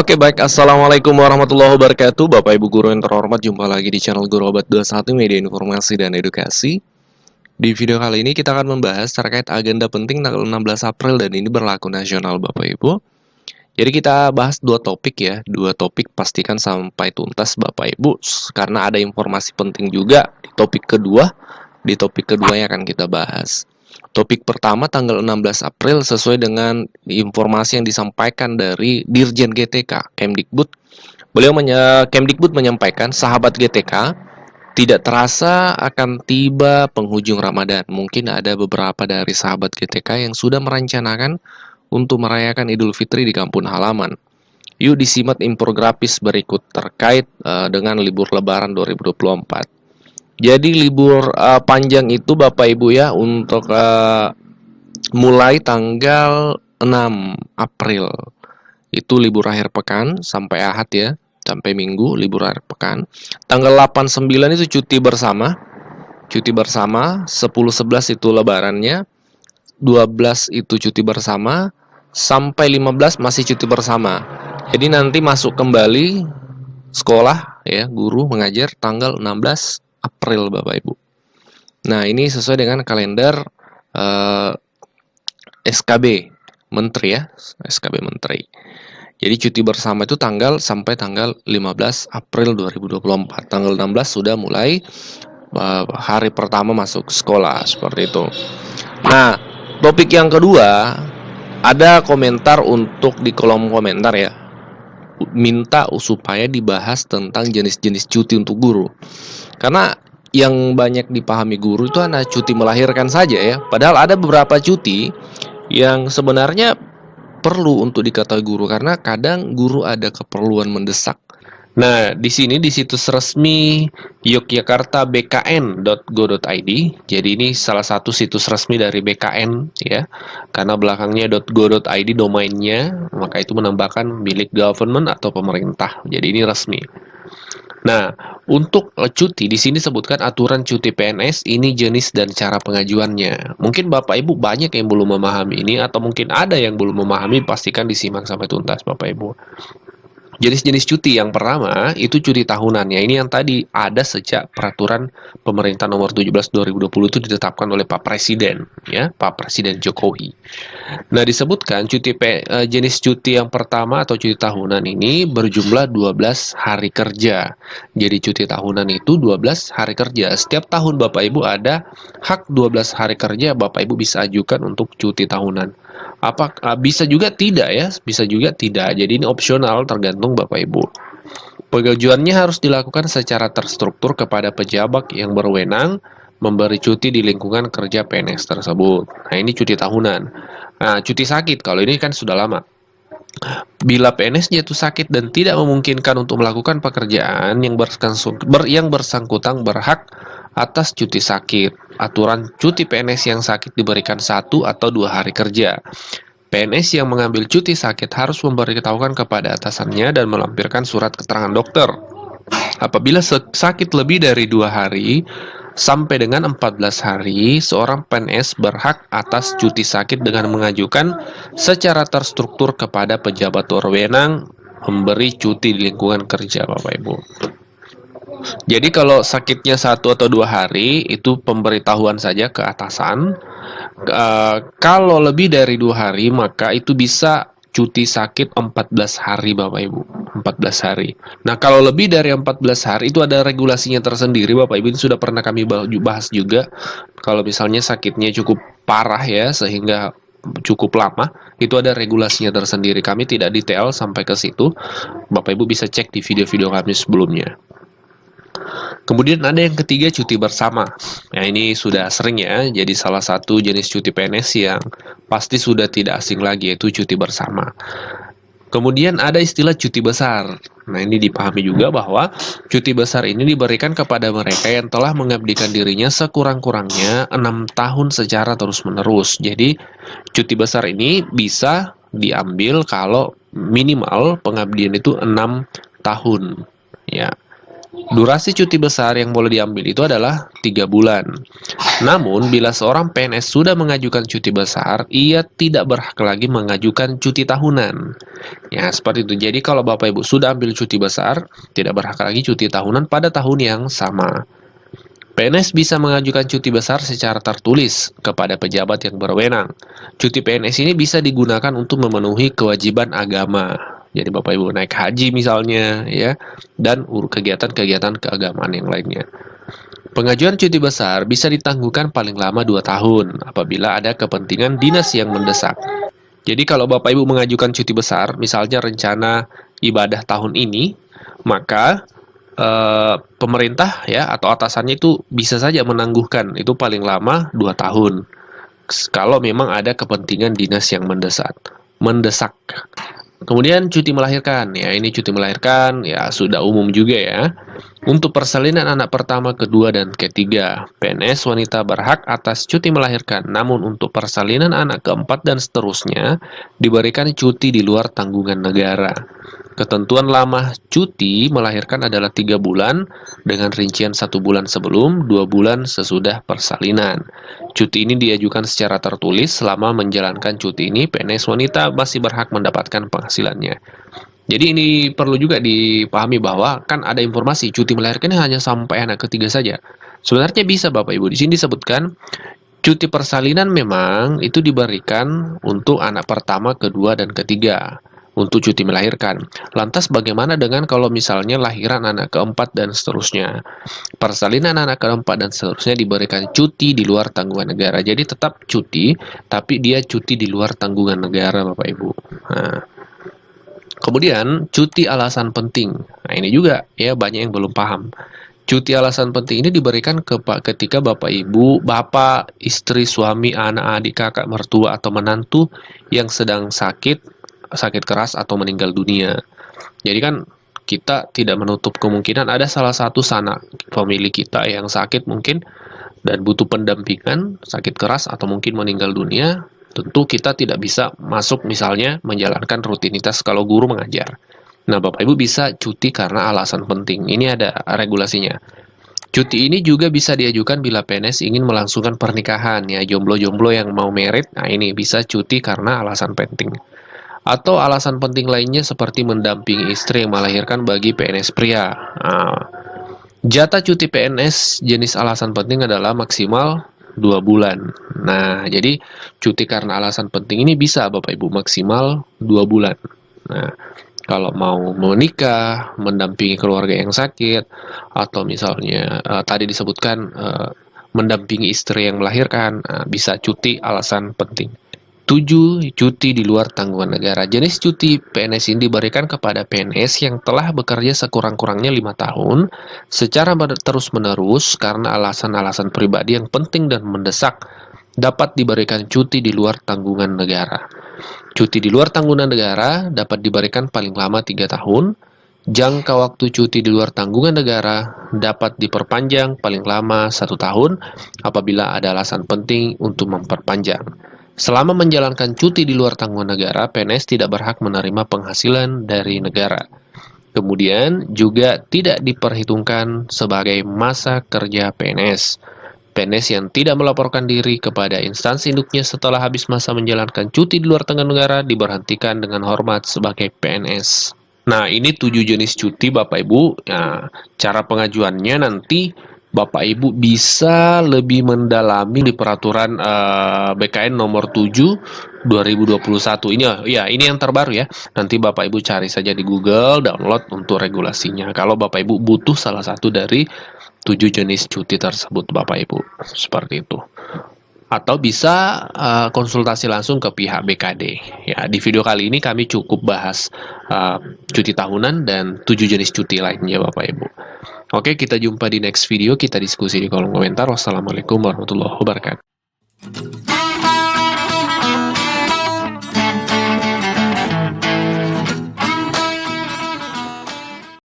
Oke baik, Assalamualaikum warahmatullahi wabarakatuh. Bapak Ibu Guru yang terhormat, jumpa lagi di channel Guru Obat 21 Media Informasi dan Edukasi. Di video kali ini kita akan membahas terkait agenda penting tanggal 16 April dan ini berlaku nasional Bapak Ibu. Jadi kita bahas dua topik ya, dua topik pastikan sampai tuntas Bapak Ibu, karena ada informasi penting juga di topik kedua yang akan kita bahas. Topik pertama tanggal 16 April sesuai dengan informasi yang disampaikan dari Dirjen GTK Kemdikbud. Kemdikbud menyampaikan, sahabat GTK, tidak terasa akan tiba penghujung Ramadan. Mungkin ada beberapa dari sahabat GTK yang sudah merencanakan untuk merayakan Idul Fitri di kampung halaman. Yuk disimak infografis berikut terkait dengan libur Lebaran 2024. Jadi libur panjang itu Bapak Ibu ya untuk mulai tanggal 6 April. Itu libur akhir pekan sampai Ahad ya, sampai Minggu libur akhir pekan. Tanggal 8 9 itu cuti bersama. Cuti bersama, 10 11 itu lebarannya, 12 itu cuti bersama, sampai 15 masih cuti bersama. Jadi nanti masuk kembali sekolah ya, guru mengajar tanggal 16 April Bapak Ibu. Nah, ini sesuai dengan kalender SKB Menteri ya, SKB Menteri. Jadi cuti bersama itu sampai tanggal 15 April 2024. Tanggal 16 sudah mulai hari pertama masuk sekolah seperti itu. Nah, topik yang kedua ada komentar untuk di kolom komentar ya. Minta supaya dibahas tentang jenis-jenis cuti untuk guru. Karena yang banyak dipahami guru itu hanya cuti melahirkan saja ya. Padahal ada beberapa cuti yang sebenarnya perlu untuk diketahui guru karena kadang guru ada keperluan mendesak. Nah, di sini di situs resmi Yogyakarta bkn.go.id. Jadi ini salah satu situs resmi dari BKN ya. Karena belakangnya .go.id domainnya, maka itu menambahkan milik government atau pemerintah. Jadi ini resmi. Nah, untuk cuti di sini sebutkan aturan cuti PNS, ini jenis dan cara pengajuannya. Mungkin Bapak Ibu banyak yang belum memahami ini atau mungkin ada yang belum memahami, pastikan disimak sampai tuntas Bapak Ibu. Jenis-jenis cuti yang pertama itu cuti tahunannya. Ini yang tadi ada sejak peraturan pemerintah nomor 17 2020 itu ditetapkan oleh Pak Presiden ya, Pak Presiden Jokowi. Nah, disebutkan jenis cuti yang pertama atau cuti tahunan ini berjumlah 12 hari kerja. Jadi cuti tahunan itu 12 hari kerja. Setiap tahun Bapak Ibu ada hak 12 hari kerja, Bapak Ibu bisa ajukan untuk cuti tahunan. Bisa juga tidak ya, bisa juga tidak. Jadi ini opsional tergantung Bapak Ibu. Pengajuannya harus dilakukan secara terstruktur kepada pejabat yang berwenang memberi cuti di lingkungan kerja PNS tersebut. Nah, ini cuti tahunan. Nah, cuti sakit, kalau ini kan sudah lama. Bila PNS jatuh sakit dan tidak memungkinkan untuk melakukan pekerjaan, yang bersangkutan berhak atas cuti sakit. Aturan cuti PNS yang sakit diberikan 1 atau 2 hari kerja. PNS yang mengambil cuti sakit harus memberitahukan kepada atasannya dan melampirkan surat keterangan dokter. Apabila sakit lebih dari 2 hari sampai dengan 14 hari, seorang PNS berhak atas cuti sakit dengan mengajukan secara terstruktur kepada pejabat berwenang memberi cuti di lingkungan kerja Bapak Ibu. Jadi kalau sakitnya 1 atau 2 hari itu pemberitahuan saja ke atasan. Kalau lebih dari 2 hari maka itu bisa cuti sakit 14 hari Bapak Ibu, 14 hari. Nah, kalau lebih dari 14 hari itu ada regulasinya tersendiri Bapak Ibu, ini sudah pernah kami bahas juga. Kalau misalnya sakitnya cukup parah ya sehingga cukup lama, itu ada regulasinya tersendiri. Kami tidak detail sampai ke situ. Bapak Ibu bisa cek di video-video kami sebelumnya. Kemudian ada yang ketiga, cuti bersama. Nah, ini sudah sering ya, jadi salah satu jenis cuti PNS yang pasti sudah tidak asing lagi, yaitu cuti bersama. Kemudian ada istilah cuti besar. Nah, ini dipahami juga bahwa cuti besar ini diberikan kepada mereka yang telah mengabdikan dirinya sekurang-kurangnya 6 tahun secara terus-menerus. Jadi, cuti besar ini bisa diambil kalau minimal pengabdian itu 6 tahun. Ya. Durasi cuti besar yang boleh diambil itu adalah 3 bulan. Namun, bila seorang PNS sudah mengajukan cuti besar, ia tidak berhak lagi mengajukan cuti tahunan. Ya, seperti itu. Jadi, kalau Bapak Ibu sudah ambil cuti besar, tidak berhak lagi cuti tahunan pada tahun yang sama. PNS bisa mengajukan cuti besar secara tertulis kepada pejabat yang berwenang. Cuti PNS ini bisa digunakan untuk memenuhi kewajiban agama. Jadi Bapak Ibu naik haji misalnya, ya, dan kegiatan-kegiatan keagamaan yang lainnya. Pengajuan cuti besar bisa ditangguhkan paling lama 2 tahun apabila ada kepentingan dinas yang mendesak. Jadi kalau Bapak Ibu mengajukan cuti besar, misalnya rencana ibadah tahun ini, maka pemerintah ya atau atasannya itu bisa saja menangguhkan itu paling lama 2 tahun. Kalau memang ada kepentingan dinas yang mendesak. Kemudian cuti melahirkan, ya ini cuti melahirkan ya sudah umum juga ya. Untuk persalinan anak pertama, kedua, dan ketiga, PNS wanita berhak atas cuti melahirkan. Namun untuk persalinan anak keempat dan seterusnya, diberikan cuti di luar tanggungan negara. Ketentuan lama cuti melahirkan adalah 3 bulan dengan rincian 1 bulan sebelum, 2 bulan sesudah persalinan. Cuti ini diajukan secara tertulis. Selama menjalankan cuti ini, PNS wanita masih berhak mendapatkan penghasilannya. Jadi ini perlu juga dipahami bahwa kan ada informasi cuti melahirkan hanya sampai anak ketiga saja. Sebenarnya bisa Bapak Ibu. Di sini disebutkan cuti persalinan memang itu diberikan untuk anak pertama, kedua, dan ketiga untuk cuti melahirkan. Lantas bagaimana dengan kalau misalnya lahiran anak keempat dan seterusnya? Persalinan anak keempat dan seterusnya diberikan cuti di luar tanggungan negara. Jadi tetap cuti, tapi dia cuti di luar tanggungan negara Bapak Ibu. Nah, kemudian cuti alasan penting. Nah ini juga ya banyak yang belum paham. Cuti alasan penting ini diberikan ketika Bapak Ibu, Bapak, istri, suami, anak, adik, kakak, mertua, atau menantu yang sedang sakit keras atau meninggal dunia. Jadi kan kita tidak menutup kemungkinan ada salah satu sanak famili kita yang sakit mungkin dan butuh pendampingan, sakit keras atau mungkin meninggal dunia. Tentu kita tidak bisa masuk misalnya menjalankan rutinitas kalau guru mengajar. Nah, Bapak Ibu bisa cuti karena alasan penting. Ini ada regulasinya. Cuti ini juga bisa diajukan bila PNS ingin melangsungkan pernikahan, ya jomblo-jomblo yang mau merit. Nah, ini bisa cuti karena alasan penting. Atau alasan penting lainnya seperti mendampingi istri yang melahirkan bagi PNS pria. Nah, jatah cuti PNS jenis alasan penting adalah maksimal 2 bulan. Nah, jadi cuti karena alasan penting ini bisa Bapak Ibu maksimal 2 bulan. Nah, kalau mau menikah, mendampingi keluarga yang sakit, atau misalnya tadi disebutkan mendampingi istri yang melahirkan, bisa cuti alasan penting. 7. Cuti di luar tanggungan negara. Jenis cuti PNS ini diberikan kepada PNS yang telah bekerja sekurang-kurangnya 5 tahun secara terus-menerus karena alasan-alasan pribadi yang penting dan mendesak dapat diberikan cuti di luar tanggungan negara. Cuti di luar tanggungan negara dapat diberikan paling lama 3 tahun. Jangka waktu cuti di luar tanggungan negara dapat diperpanjang paling lama 1 tahun apabila ada alasan penting untuk memperpanjang. Selama menjalankan cuti di luar tanggungan negara, PNS tidak berhak menerima penghasilan dari negara. Kemudian juga tidak diperhitungkan sebagai masa kerja PNS. PNS yang tidak melaporkan diri kepada instansi induknya setelah habis masa menjalankan cuti di luar tanggungan negara diberhentikan dengan hormat sebagai PNS. Nah, ini 7 jenis cuti Bapak Ibu. Nah, cara pengajuannya nanti Bapak Ibu bisa lebih mendalami di peraturan BKN nomor 7 2021. Ini yang terbaru ya. Nanti Bapak Ibu cari saja di Google, download untuk regulasinya. Kalau Bapak Ibu butuh salah satu dari 7 jenis cuti tersebut Bapak Ibu. Seperti itu. Atau bisa konsultasi langsung ke pihak BKD. Ya, di video kali ini kami cukup bahas cuti tahunan dan 7 jenis cuti lainnya Bapak Ibu. Oke, kita jumpa di next video, kita diskusi di kolom komentar. Wassalamualaikum warahmatullahi wabarakatuh.